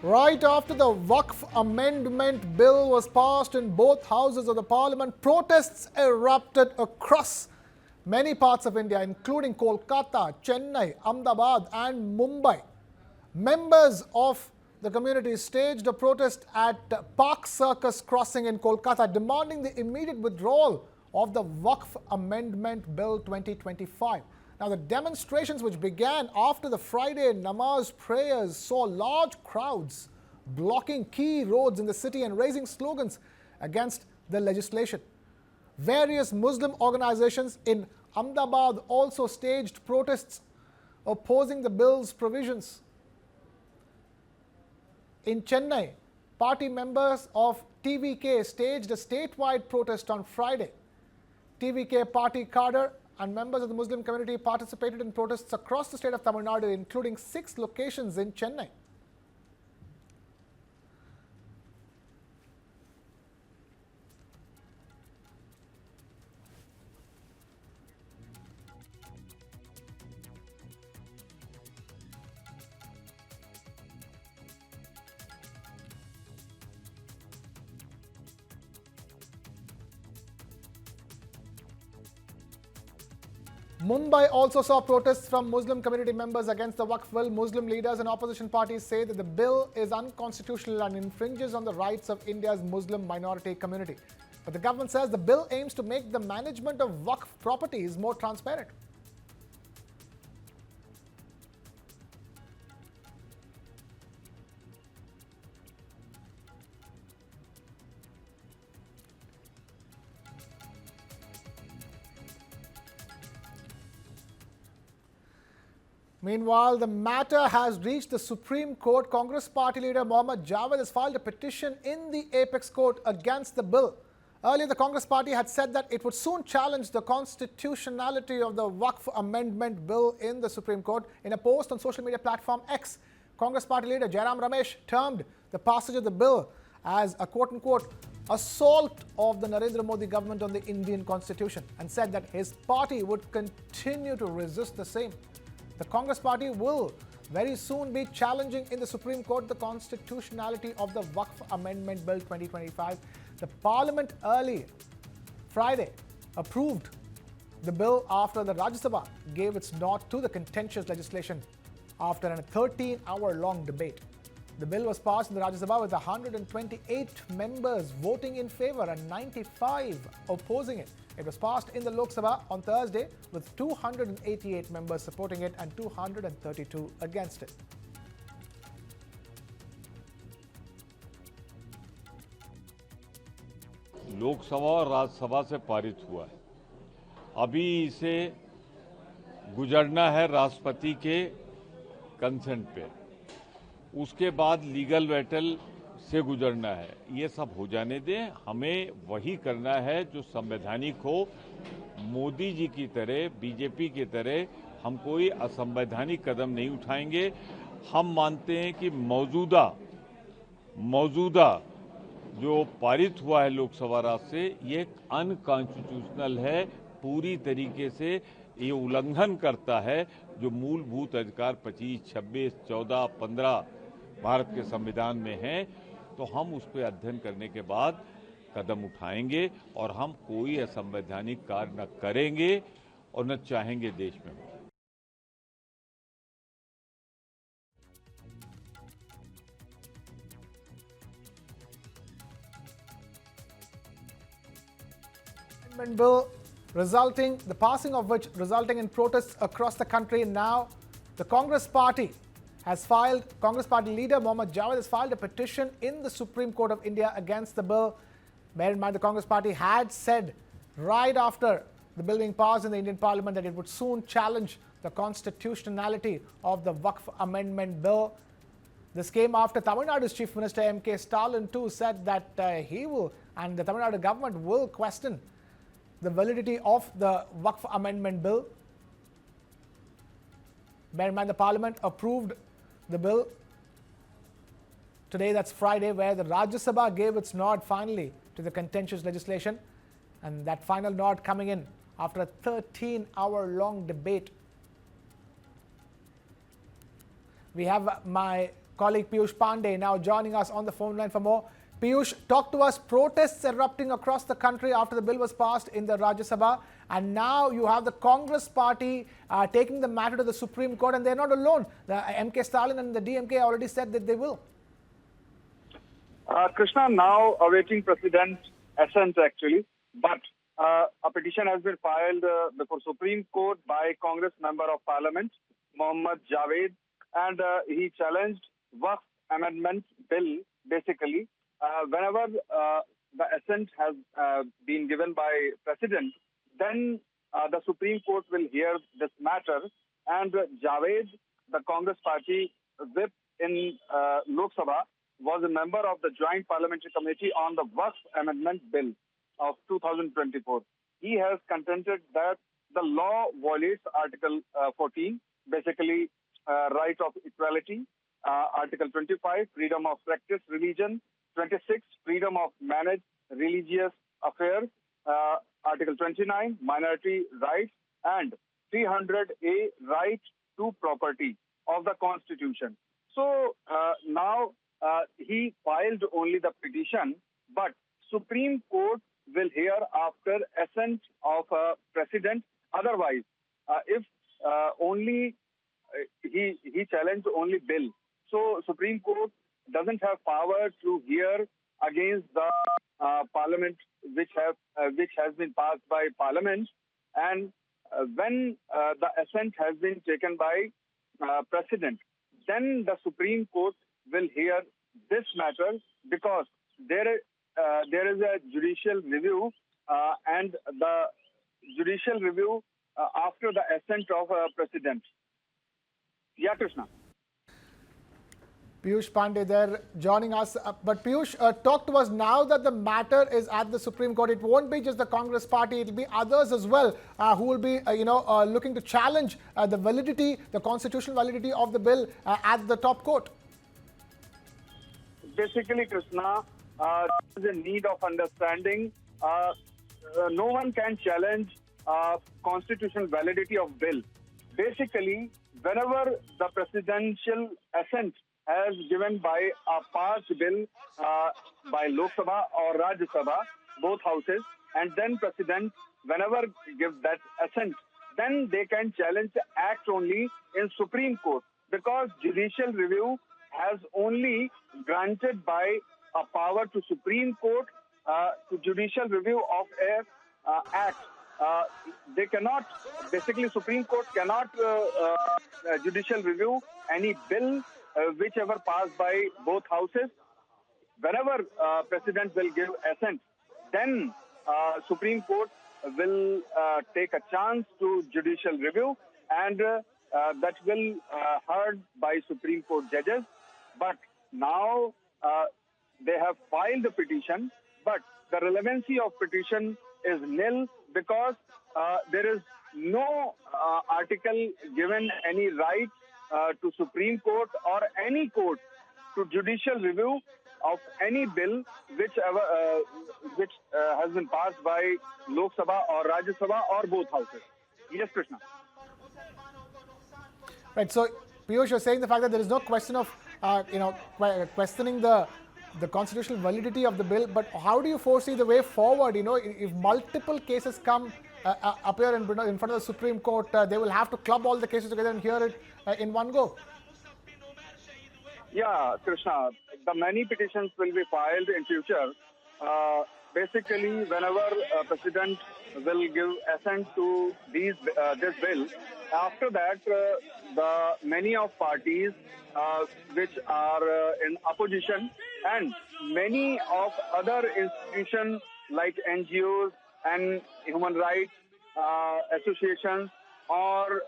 Right after the Waqf Amendment Bill was passed in both houses of the Parliament, protests erupted across many parts of India, including Kolkata, Chennai, Ahmedabad, and Mumbai. Members of the community staged a protest at Park Circus Crossing in Kolkata, demanding the immediate withdrawal of the Waqf Amendment Bill 2025. Now, the demonstrations, which began after the Friday namaz prayers, saw large crowds blocking key roads in the city and raising slogans against the legislation. Various Muslim organizations in Ahmedabad also staged protests opposing the bill's provisions. In Chennai, party members of TVK staged a statewide protest on Friday. TVK party cadre and members of the Muslim community participated in protests across the state of Tamil Nadu, including 6 locations in Chennai. Mumbai also saw protests from Muslim community members against the Waqf Bill. Muslim leaders and opposition parties say that the bill is unconstitutional and infringes on the rights of India's Muslim minority community. But the government says the bill aims to make the management of Waqf properties more transparent. Meanwhile, the matter has reached the Supreme Court. Congress party leader Mohammad Jawed has filed a petition in the Apex Court against the bill. Earlier, the Congress party had said that it would soon challenge the constitutionality of the Waqf Amendment Bill in the Supreme Court. In a post on social media platform X, Congress party leader Jairam Ramesh termed the passage of the bill as a quote-unquote assault of the Narendra Modi government on the Indian Constitution and said that his party would continue to resist the same. The Congress party will very soon be challenging in the Supreme Court the constitutionality of the Waqf Amendment Bill 2025. The Parliament early Friday approved the bill after the Rajya Sabha gave its nod to the contentious legislation after a 13-hour-long debate. The bill was passed in the Rajya Sabha with 128 members voting in favour and 95 opposing it. It was passed in the Lok Sabha on Thursday with 288 members supporting it and 232 against it. Lok Sabha और राज्यसभा से पारित हुआ है। अभी इसे गुजरना है राष्ट्रपति के कंसेंट पे, उसके बाद लीगल बैटल से गुजरना है। ये सब हो जाने दें, हमें वही करना है जो संवैधानिक हो। मोदी जी की तरह, बीजेपी की तरह हम कोई असंवैधानिक कदम नहीं उठाएंगे। हम मानते हैं कि मौजूदा जो पारित हुआ है लोकसभा राज्य से, ये अनकॉन्स्टिट्यूशनल है, पूरी तरीके से ये उल्लंघन करता है जो मूलभूत अधिकार 25, 26, 14, 15 भारत के संविधान में हैं। तो हम उस पर अध्ययन करने के बाद कदम उठाएंगे और हम कोई असंवैधानिक कार्य न करेंगे और न चाहेंगे देश में। Amendment bill the passing of which resulting in protests across the country. Now, the Congress party leader Mohammad Jawed has filed a petition in the Supreme Court of India against the bill. Bear in mind, the Congress party had said right after the bill being passed in the Indian Parliament that it would soon challenge the constitutionality of the Waqf Amendment Bill. This came after Tamil Nadu's Chief Minister M.K. Stalin too said that he will and the Tamil Nadu government will question the validity of the Waqf Amendment Bill. Bear in mind, the Parliament approved the bill today, that's Friday, where the Rajya Sabha gave its nod finally to the contentious legislation, and that final nod coming in after a 13-hour-long debate. We have my colleague Piyush Pandey now joining us on the phone line for more. Piyush, talk to us. Protests erupting across the country after the bill was passed in the Rajya Sabha, and now you have the Congress party taking the matter to the Supreme Court, and they're not alone. The MK Stalin and the DMK already said that they will. Krishna, now awaiting President assent actually, but a petition has been filed before Supreme Court by Congress Member of Parliament, Mohammad Javed, and he challenged Waqf Amendment Bill basically. Whenever the assent has been given by President, then the Supreme Court will hear this matter, and Javed, the Congress party whip in Lok Sabha, was a member of the Joint Parliamentary Committee on the Waqf Amendment Bill of 2024. He has contended that the law violates Article 14, basically right of equality, Article 25, freedom of practice religion, 26, freedom of manage religious affairs, Article 29, minority rights, and 300A, right to property of the Constitution. So now he filed only the petition, but Supreme Court will hear after assent of President. Otherwise, if only he challenged only bill, so Supreme Court doesn't have power to hear against the Parliament, which has been passed by Parliament, and when the assent has been taken by President, then the Supreme Court will hear this matter, because there is a judicial review, and the judicial review after the assent of President. Yeah, Krishna. Piyush Pandey there joining us. But Piyush, talk to us now that the matter is at the Supreme Court. It won't be just the Congress party, it will be others as well who will be looking to challenge the validity, the constitutional validity of the bill at the top court. Basically, Krishna, there is a need of understanding. No one can challenge constitutional validity of bill. Basically, whenever the presidential assent as given by a passed bill by Lok Sabha or Rajya Sabha, both houses, and then President, whenever give that assent, then they can challenge the act only in Supreme Court, because judicial review has only granted by a power to Supreme Court to judicial review of a act. They cannot, basically Supreme Court cannot judicial review any bill whichever passed by both houses. Whenever President will give assent, then Supreme Court will take a chance to judicial review, and that will heard by Supreme Court judges. But now they have filed the petition, but the relevancy of petition is nil, because there is no article given any right to Supreme Court or any court to judicial review of any bill which has been passed by Lok Sabha or Rajya Sabha or both houses. Yes, Krishna. Right. So, Piyush, you're saying the fact that there is no question of questioning the constitutional validity of the bill, but how do you foresee the way forward? If multiple cases come appear in front of the Supreme Court, they will have to club all the cases together and hear it in one go. Yeah, Krishna, the many petitions will be filed in future. Basically, whenever President will give assent to this bill, after that, the many of parties which are in opposition, and many of other institutions like NGOs and human rights associations or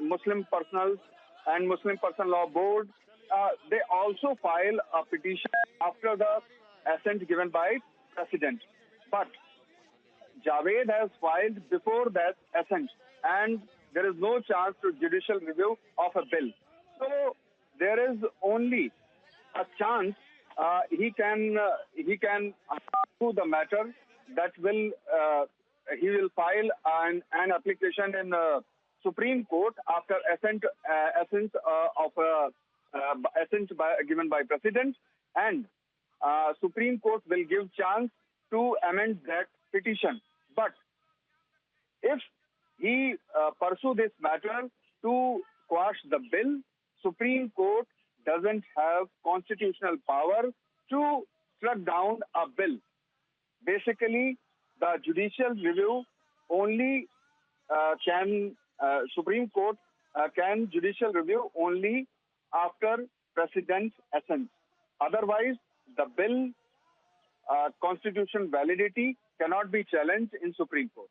Muslim personals and Muslim Personal Law Board, they also file a petition after the assent given by President. But Javed has filed before that assent, and there is no chance to judicial review of a bill. So there is only a chance he can do the matter, that will he will file an application in Supreme Court after assent of given by President, and Supreme Court will give chance to amend that petition. But if he pursue this matter to quash the bill, Supreme Court doesn't have constitutional power to struck down a bill. Basically, the judicial review only Supreme Court can judicial review only after President's assent. Otherwise, the bill constitution validity cannot be challenged in Supreme Court.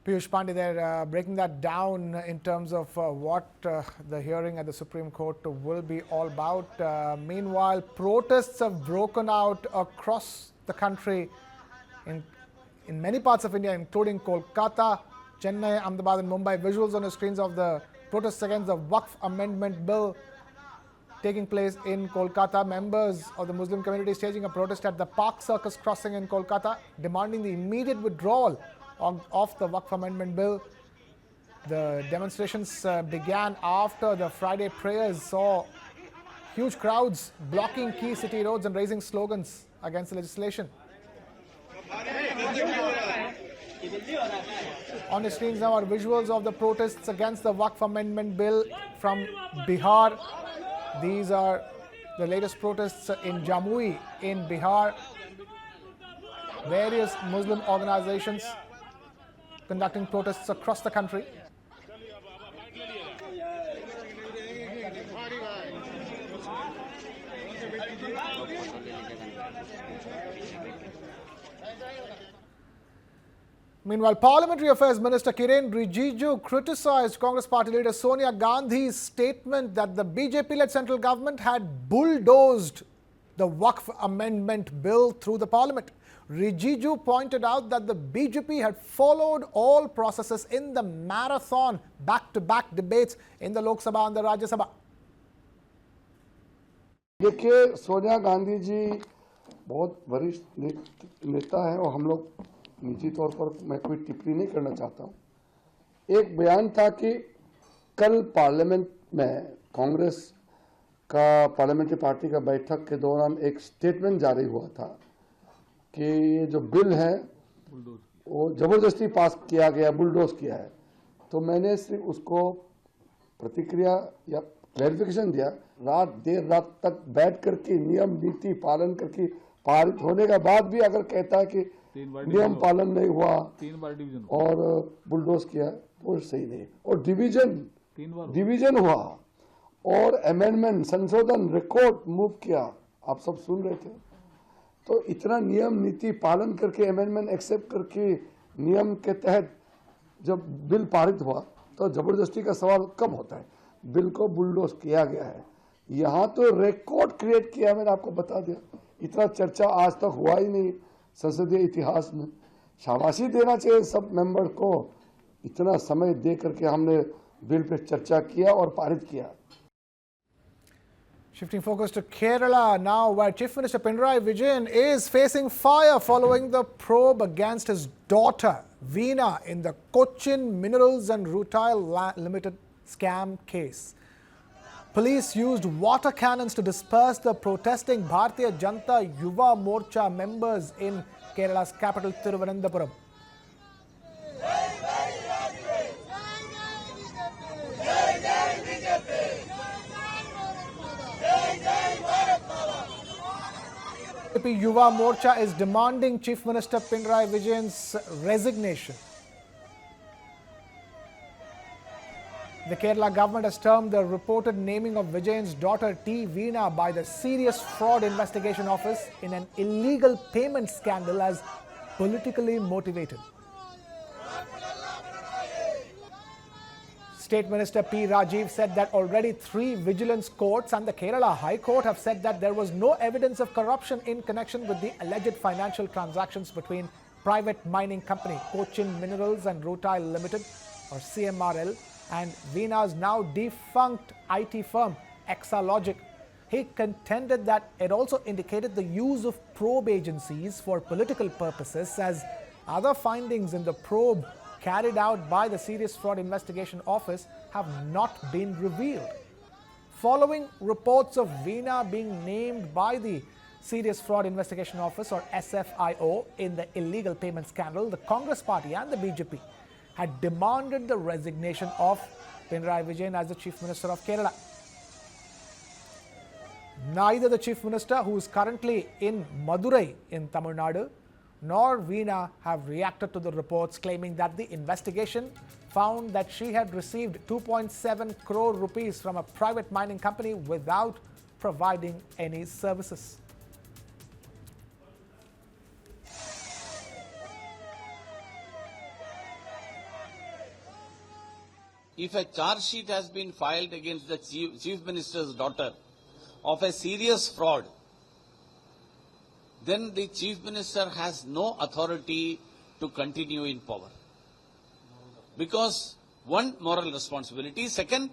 Piyush Pandey there, breaking that down in terms of what the hearing at the Supreme Court will be all about. Meanwhile, protests have broken out across the country in many parts of India, including Kolkata, Chennai, Ahmedabad and Mumbai. Visuals on the screens of the protests against the Waqf Amendment Bill taking place in Kolkata. Members of the Muslim community staging a protest at the Park Circus crossing in Kolkata, demanding the immediate withdrawal of the Waqf Amendment Bill. The demonstrations began after the Friday prayers saw huge crowds blocking key city roads and raising slogans against the legislation. On the screens now are visuals of the protests against the Waqf Amendment Bill from Bihar. These are the latest protests in Jamui in Bihar. Various Muslim organizations conducting protests across the country. Meanwhile, Parliamentary Affairs Minister Kiren Rijiju criticized Congress Party leader Sonia Gandhi's statement that the BJP-led central government had bulldozed the Waqf Amendment Bill through the Parliament. Rijiju pointed out that the BJP had followed all processes in the marathon back-to-back debates in the Lok Sabha and the Rajya Sabha. देखिए, सोनिया गांधी जी बहुत वरिष्ठ नेता है और हम लोग निजी तौर पर मैं कोई टिप्पणी नहीं करना चाहता हूं। एक बयान था कि कल पार्लियामेंट में कांग्रेस का पार्लियामेंट्री पार्टी का बैठक के दौरान एक स्टेटमेंट जारी हुआ था कि ये जो बिल है वो जबरदस्ती पास किया गया, बुलडोज किया है। तो मैंने सिर्फ उसको प्रतिक्रिया या क्लैरिफिकेशन दिया। देर रात तक बैठ करके नियम नीति पालन करके पारित होने के बाद भी अगर कहता है कि नियम पालन नहीं हुआ, 3 बार डिवीजन और बुलडोज किया, वो सही नहीं। और डिवीजन हुआ और अमेंडमेंट संशोधन रिकॉर्ड मूव किया, आप सब सुन रहे थे। तो इतना नियम नीति पालन करके अमेंडमेंट एक्सेप्ट करके नियम के तहत जब बिल पारित हुआ तो जबरदस्ती का सवाल कब होता है? बिल को बुलडोज किया गया है। यहाँ तो रिकॉर्ड क्रिएट किया, मैंने आपको बता दिया। इतना चर्चा आज तक हुआ ही नहीं संसदीय इतिहास में। शाबाशी देना चाहिए सब मेंबर को, इतना समय दे करके हमने बिल पे चर्चा किया और पारित किया। Shifting focus to Kerala now, where Chief Minister Pinarayi Vijayan is facing fire following the probe against his daughter Veena in the Cochin Minerals and Rutile Limited scam case. Police used water cannons to disperse the protesting Bharatiya Janata Yuva Morcha members in Kerala's capital Thiruvananthapuram. BJP Yuva Morcha is demanding Chief Minister Pinarayi Vijayan's resignation. The Kerala government has termed the reported naming of Vijayan's daughter T. Veena by the Serious Fraud Investigation Office in an illegal payment scandal as politically motivated. State Minister P. Rajiv said that already 3 vigilance courts and the Kerala High Court have said that there was no evidence of corruption in connection with the alleged financial transactions between private mining company Cochin Minerals and Rutile Limited, or CMRL, and Veena's now defunct IT firm Exalogic. He contended that it also indicated the use of probe agencies for political purposes, as other findings in the probe carried out by the Serious Fraud Investigation Office have not been revealed. following reports of Veena being named by the Serious Fraud Investigation Office or SFIO in the illegal payment scandal, the Congress Party and the BJP had demanded the resignation of Pinarayi Vijayan as the Chief Minister of Kerala. Neither the Chief Minister, who is currently in Madurai in Tamil Nadu, nor Veena have reacted to the reports claiming that the investigation found that she had received 2.7 crore rupees from a private mining company without providing any services. If a charge sheet has been filed against the Chief Minister's daughter of a serious fraud, then the Chief Minister has no authority to continue in power. Because one, moral responsibility. Second,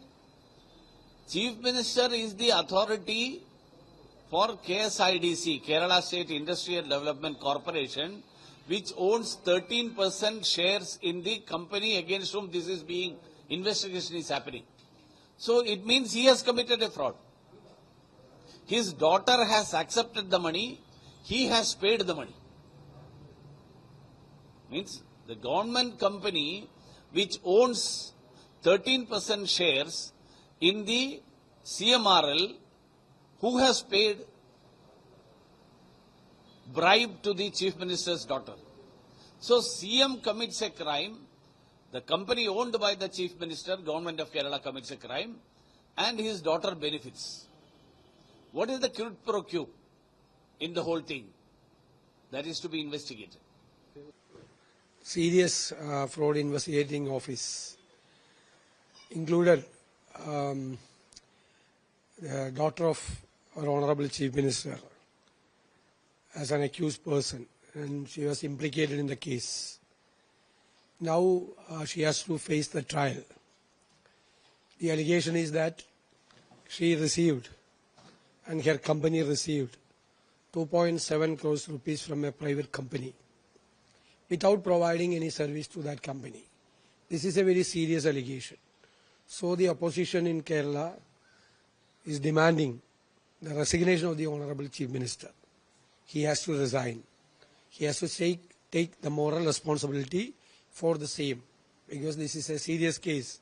Chief Minister is the authority for KSIDC, Kerala State Industrial Development Corporation, which owns 13% shares in the company against whom this is being investigation is happening. So it means he has committed a fraud. His daughter has accepted the money, he has paid the money. Means the government company which owns 13% shares in the CMRL, who has paid bribe to the Chief Minister's daughter. So CM commits a crime, the company owned by the Chief Minister, Government of Kerala commits a crime, and his daughter benefits. What is the quid pro quo in the whole thing? That is to be investigated. Serious fraud investigating office included the daughter of our Honorable Chief Minister as an accused person, and she was implicated in the case. Now she has to face the trial. The allegation is that she received and her company received 2.7 crores rupees from a private company without providing any service to that company. This is a very serious allegation. So the opposition in Kerala is demanding the resignation of the Honorable Chief Minister. He has to resign. He has to take the moral responsibility for the same, because this is a serious case.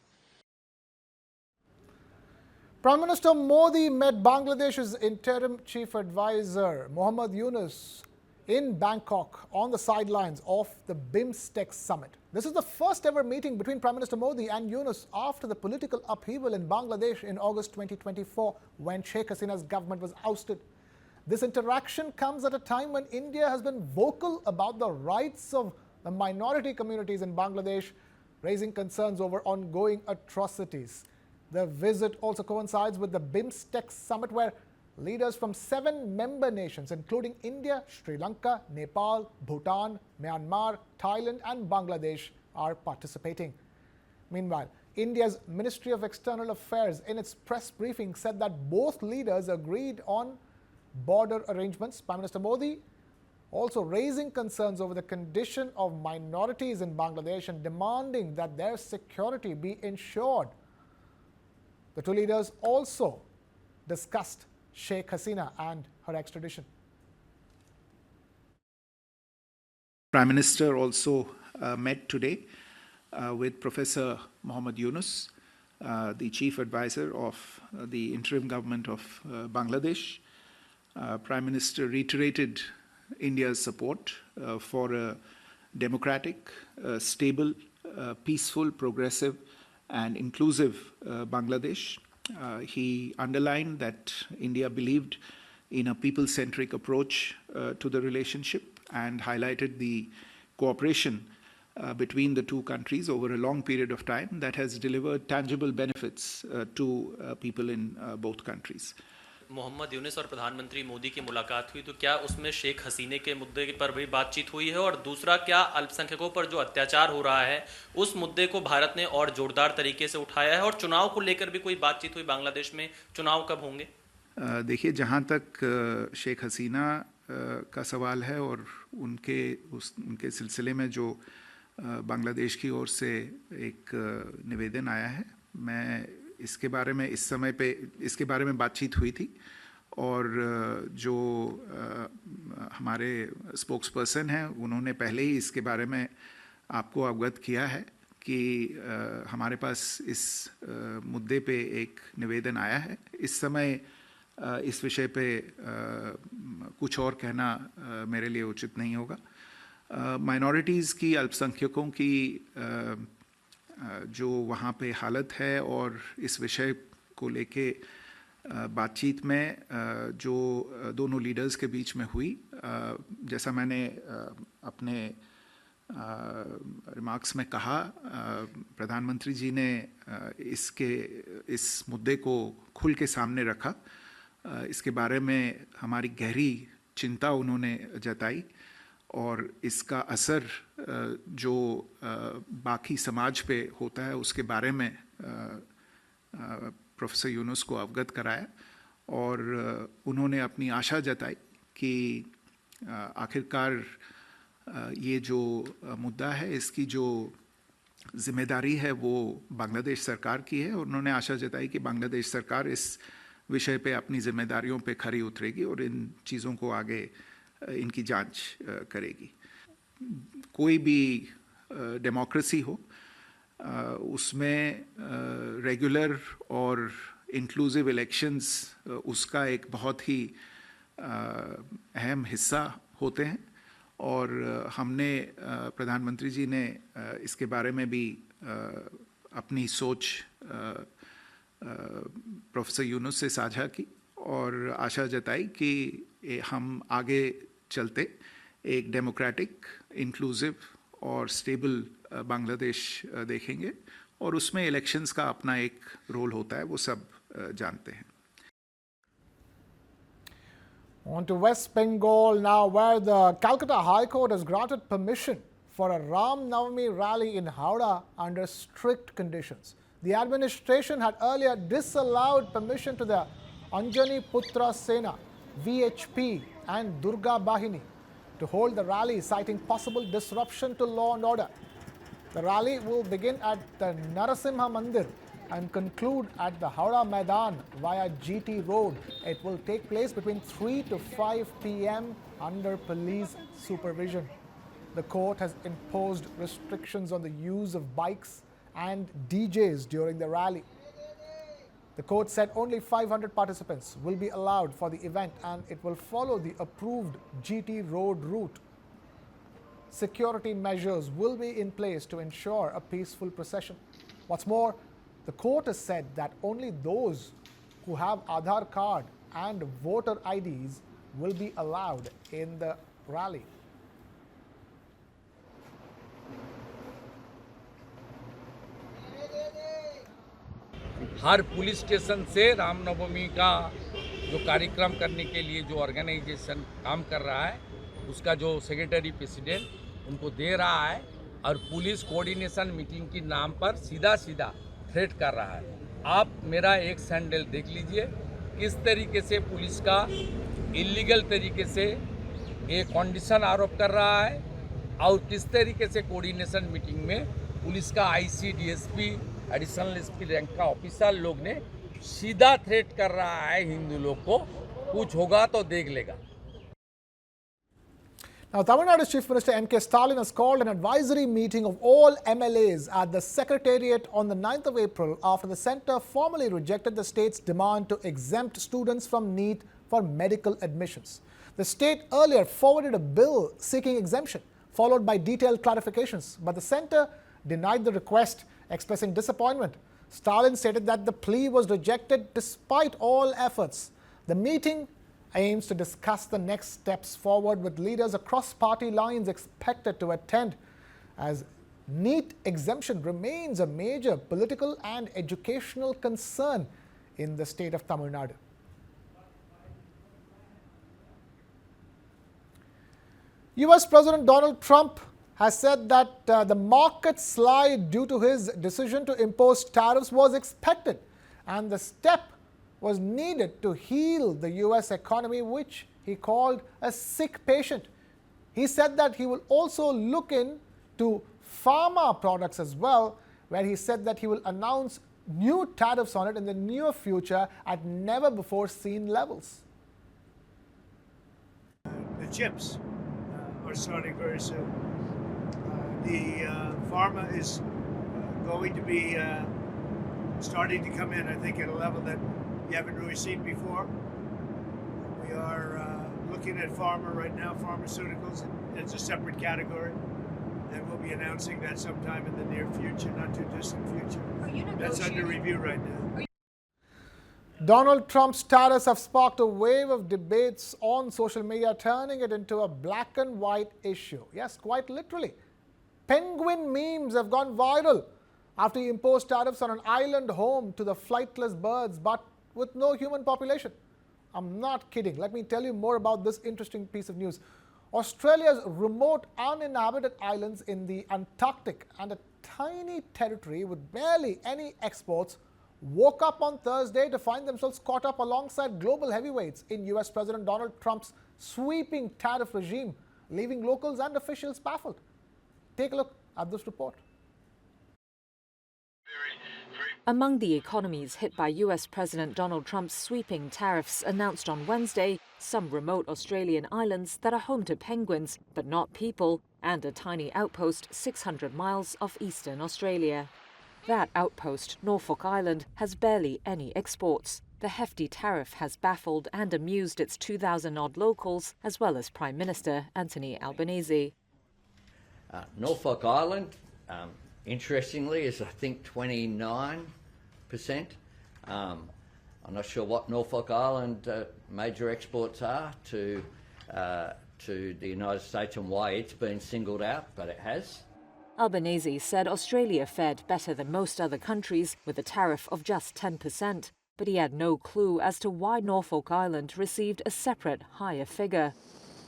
Prime Minister Modi met Bangladesh's interim chief advisor Modi-Yunus in Bangkok on the sidelines of the BIMSTEC summit. This is the first ever meeting between Prime Minister Modi and Yunus after the political upheaval in Bangladesh in August 2024 when Sheikh Hasina's government was ousted. This interaction comes at a time when India has been vocal about the rights of the minority communities in Bangladesh, raising concerns over ongoing atrocities. The visit also coincides with the BIMSTEC summit, where leaders from 7 member nations, including India, Sri Lanka, Nepal, Bhutan, Myanmar, Thailand and Bangladesh, are participating. Meanwhile, India's Ministry of External Affairs in its press briefing said that both leaders agreed on border arrangements. Prime Minister Modi also raising concerns over the condition of minorities in Bangladesh and demanding that their security be ensured. The two leaders also discussed Sheikh Hasina and her extradition. Prime Minister also met today with Professor Modi-Yunus, the Chief Advisor of the interim government of Bangladesh. Prime Minister reiterated India's support for a democratic, stable, peaceful, progressive and inclusive Bangladesh. He underlined that India believed in a people-centric approach to the relationship and highlighted the cooperation between the two countries over a long period of time that has delivered tangible benefits to people in both countries. Mohammad Yunus और प्रधानमंत्री मोदी की मुलाकात हुई, तो क्या उसमें शेख हसीने के मुद्दे पर भी बातचीत हुई है? और दूसरा, क्या अल्पसंख्यकों पर जो अत्याचार हो रहा है उस मुद्दे को भारत ने और जोरदार तरीके से उठाया है? और चुनाव को लेकर भी कोई बातचीत हुई? बांग्लादेश में चुनाव कब होंगे? देखिए, जहाँ तक शेख हसीना का सवाल है और उनके सिलसिले में जो बांग्लादेश की ओर से एक निवेदन आया है, मैं इसके बारे में इस समय पे इसके बारे में बातचीत हुई थी और जो हमारे स्पोक्स पर्सन हैं उन्होंने पहले ही इसके बारे में आपको अवगत किया है कि हमारे पास इस मुद्दे पे एक निवेदन आया है। इस समय इस विषय पे कुछ और कहना मेरे लिए उचित नहीं होगा। माइनॉरिटीज़ की, अल्पसंख्यकों की जो वहाँ पे हालत है और इस विषय को लेके बातचीत में जो दोनों लीडर्स के बीच में हुई, जैसा मैंने अपने रिमार्क्स में कहा, प्रधानमंत्री जी ने इस मुद्दे को खुल के सामने रखा। इसके बारे में हमारी गहरी चिंता उन्होंने जताई और इसका असर जो बाकी समाज पे होता है उसके बारे में प्रोफेसर यूनुस को अवगत कराया और उन्होंने अपनी आशा जताई कि आखिरकार ये जो मुद्दा है इसकी जो जिम्मेदारी है वो बांग्लादेश सरकार की है और उन्होंने आशा जताई कि बांग्लादेश सरकार इस विषय पे अपनी जिम्मेदारियों पे खरी उतरेगी और इन चीज़ों को आगे इनकी जांच करेगी। कोई भी डेमोक्रेसी हो उसमें रेगुलर और इंक्लूसिव इलेक्शंस उसका एक बहुत ही अहम हिस्सा होते हैं और हमने प्रधानमंत्री जी ने इसके बारे में भी अपनी सोच प्रोफेसर यूनुस से साझा की और आशा जताई कि हम आगे चलते एक डेमोक्रेटिक, इंक्लूसिव और स्टेबल बांग्लादेश देखेंगे और उसमें इलेक्शंस का अपना एक रोल होता है, वो सब जानते हैं। On to West Bengal now, where the Calcutta High Court has granted permission for a Ram Navami rally in Howrah under strict conditions. The administration had earlier disallowed permission to the Anjani Putra Sena, VHP and Durga Bahini to hold the rally, citing possible disruption to law and order. The rally will begin at the Narasimha Mandir and conclude at the Howrah Maidan via GT Road. It will take place between 3 to 5 p.m. under police supervision. The court has imposed restrictions on the use of bikes and DJs during the rally. The court said only 500 participants will be allowed for the event and it will follow the approved GT Road route. Security measures will be in place to ensure a peaceful procession. What's more, the court has said that only those who have Aadhaar card and voter IDs will be allowed in the rally. Her police station से रामनवमी का जो कार्यक्रम करने के लिए जो organisation काम कर रहा है उसका जो सेक्रेटरी प्रेसिडेंट उनको दे रहा है और पुलिस कोऑर्डिनेशन मीटिंग की नाम पर सीधा थ्रेट कर रहा है। आप मेरा एक सैंडल देख लीजिए किस तरीके से पुलिस का इलीगल तरीके से एक कंडीशन आरोप कर रहा है और किस तरीके से कोऑर्डिनेशन मीटिंग में पुलिस का IC, DSP, additional SP rank का ऑफिसर लोग ने सीधा थ्रेट कर रहा है हिंदू लोग को, कुछ होगा तो देख लेगा। Now, Tamil Nadu's Chief Minister M.K. Stalin has called an advisory meeting of all MLAs at the Secretariat on the 9th of April after the centre formally rejected the state's demand to exempt students from NEET for medical admissions. The state earlier forwarded a bill seeking exemption, followed by detailed clarifications, but the centre denied the request, expressing disappointment. Stalin stated that the plea was rejected despite all efforts. The meeting aims to discuss the next steps forward with leaders across party lines expected to attend, as NEET exemption remains a major political and educational concern in the state of Tamil Nadu. US President Donald Trump has said that the market slide due to his decision to impose tariffs was expected and the step was needed to heal the US economy, which he called a sick patient. He said that he will also look into pharma products as well, where he said that he will announce new tariffs on it in the near future at never before seen levels. The chips are starting very soon. The pharma is going to be starting to come in, I think, at a level that you haven't really seen before. We are looking at pharma right now, pharmaceuticals, it's a separate category. And we'll be announcing that sometime in the near future, not too distant future. That's under review right now. Donald Trump's tariffs have sparked a wave of debates on social media, turning it into a black and white issue. Yes, quite literally. Penguin memes have gone viral after he imposed tariffs on an island home to the flightless birds, but with no human population. I'm not kidding. Let me tell you more about this interesting piece of news. Australia's remote uninhabited islands in the Antarctic and a tiny territory with barely any exports woke up on Thursday to find themselves caught up alongside global heavyweights in US President Donald Trump's sweeping tariff regime, leaving locals and officials baffled. Take a look at this report. Among the economies hit by US President Donald Trump's sweeping tariffs announced on Wednesday, some remote Australian islands that are home to penguins, but not people, and a tiny outpost 600 miles off eastern Australia. That outpost, Norfolk Island, has barely any exports. The hefty tariff has baffled and amused its 2,000-odd locals, as well as Prime Minister Anthony Albanese. Norfolk Island, interestingly, is I think 29%. I'm not sure what Norfolk Island major exports are to the United States and why it's been singled out, but it has. Albanese said Australia fared better than most other countries with a tariff of just 10%, but he had no clue as to why Norfolk Island received a separate, higher figure.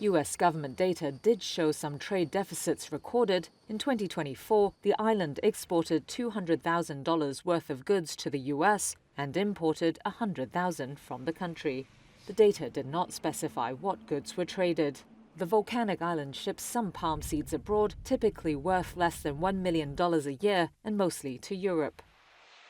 US government data did show some trade deficits recorded. In 2024, the island exported $200,000 worth of goods to the US and imported $100,000 from the country. The data did not specify what goods were traded. The volcanic island ships some palm seeds abroad, typically worth less than $1 million a year and mostly to Europe.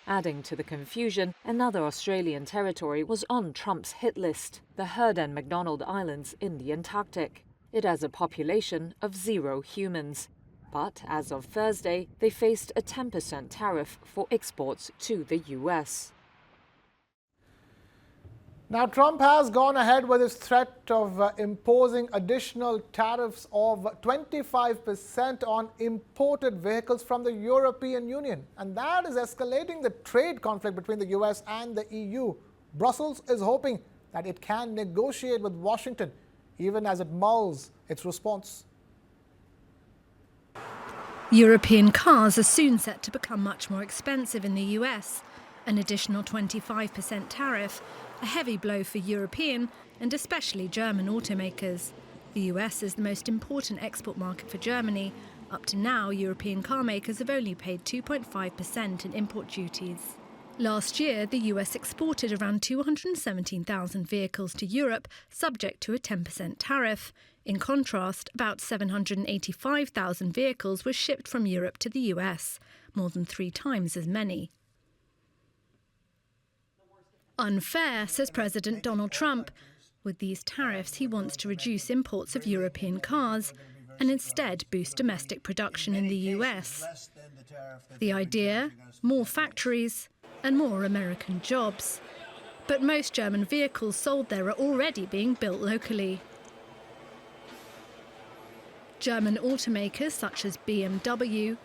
Adding to the confusion, another Australian territory was on Trump's hit list, the Heard and McDonald Islands in the Antarctic. It has a population of 0 humans. But as of Thursday, they faced a 10% tariff for exports to the US. Now, Trump has gone ahead with his threat of imposing additional tariffs of 25% on imported vehicles from the European Union. And that is escalating the trade conflict between the US and the EU. Brussels is hoping that it can negotiate with Washington, even as it mulls its response. European cars are soon set to become much more expensive in the US. An additional 25% tariff, a heavy blow for European and especially German automakers. The US is the most important export market for Germany. Up to now, European car makers have only paid 2.5% in import duties. Last year, the US exported around 217,000 vehicles to Europe, subject to a 10% tariff. In contrast, about 785,000 vehicles were shipped from Europe to the US, more than 3 times as many. Unfair, says President Donald Trump. With these tariffs, he wants to reduce imports of European cars and instead boost domestic production in the US. The idea? More factories and more American jobs. But most German vehicles sold there are already being built locally. German automakers such as BMW,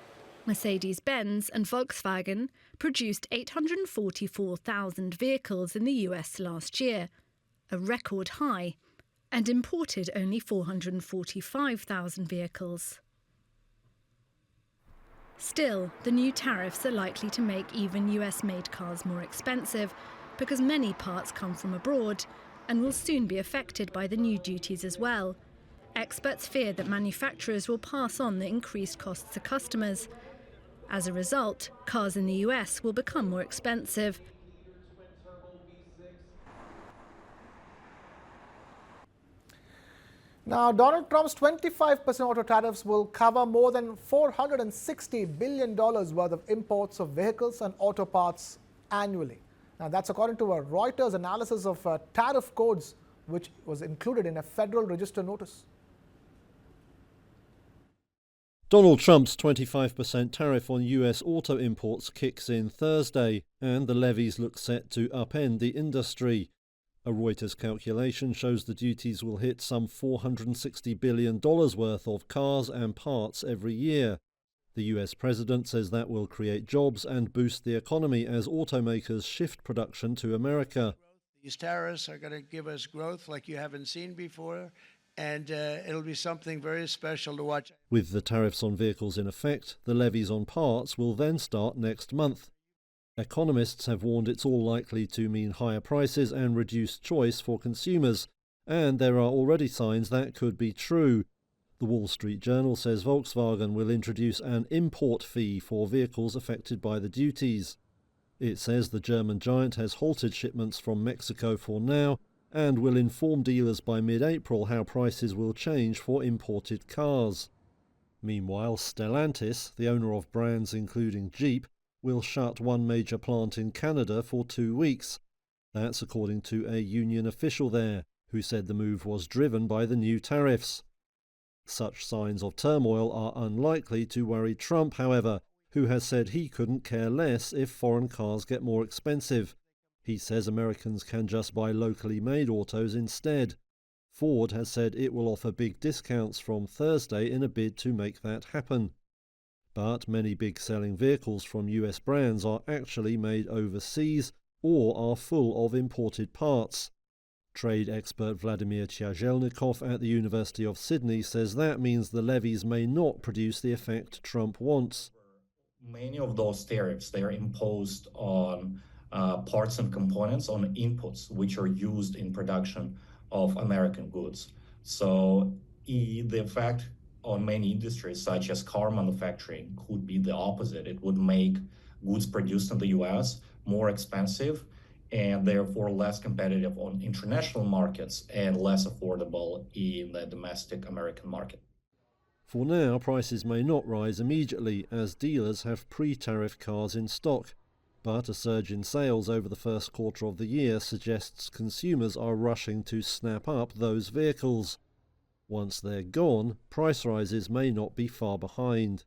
Mercedes-Benz and Volkswagen produced 844,000 vehicles in the US last year, a record high, and imported only 445,000 vehicles. Still, the new tariffs are likely to make even US-made cars more expensive because many parts come from abroad and will soon be affected by the new duties as well. Experts fear that manufacturers will pass on the increased costs to customers. As a result, cars in the US will become more expensive. Now, Donald Trump's 25% auto tariffs will cover more than $460 billion worth of imports of vehicles and auto parts annually. Now, that's according to a Reuters analysis of tariff codes, which was included in a Federal Register notice. Donald Trump's 25% tariff on US auto imports kicks in Thursday, and the levies look set to upend the industry. A Reuters calculation shows the duties will hit some $460 billion worth of cars and parts every year. The US president says that will create jobs and boost the economy as automakers shift production to America. These tariffs are going to give us growth like you haven't seen before, and it'll be something very special to watch. With the tariffs on vehicles in effect, the levies on parts will then start next month. Economists have warned it's all likely to mean higher prices and reduced choice for consumers, and there are already signs that could be true. The Wall Street Journal says Volkswagen will introduce an import fee for vehicles affected by the duties. It says the German giant has halted shipments from Mexico for now and will inform dealers by mid-April how prices will change for imported cars. Meanwhile, Stellantis, the owner of brands including Jeep, will shut one major plant in Canada for 2 weeks. That's according to a union official there, who said the move was driven by the new tariffs. Such signs of turmoil are unlikely to worry Trump, however, who has said he couldn't care less if foreign cars get more expensive. He says Americans can just buy locally made autos instead. Ford has said it will offer big discounts from Thursday in a bid to make that happen. But many big-selling vehicles from US brands are actually made overseas or are full of imported parts. Trade expert Vladimir Tyazelnikov at the University of Sydney says that means the levies may not produce the effect Trump wants. Many of those tariffs, they are imposed on parts and components, on inputs, which are used in production of American goods. So the effect on many industries, such as car manufacturing, could be the opposite. It would make goods produced in the US more expensive and therefore less competitive on international markets and less affordable in the domestic American market. For now, prices may not rise immediately as dealers have pre-tariff cars in stock, but a surge in sales over the first quarter of the year suggests consumers are rushing to snap up those vehicles. Once they're gone, price rises may not be far behind.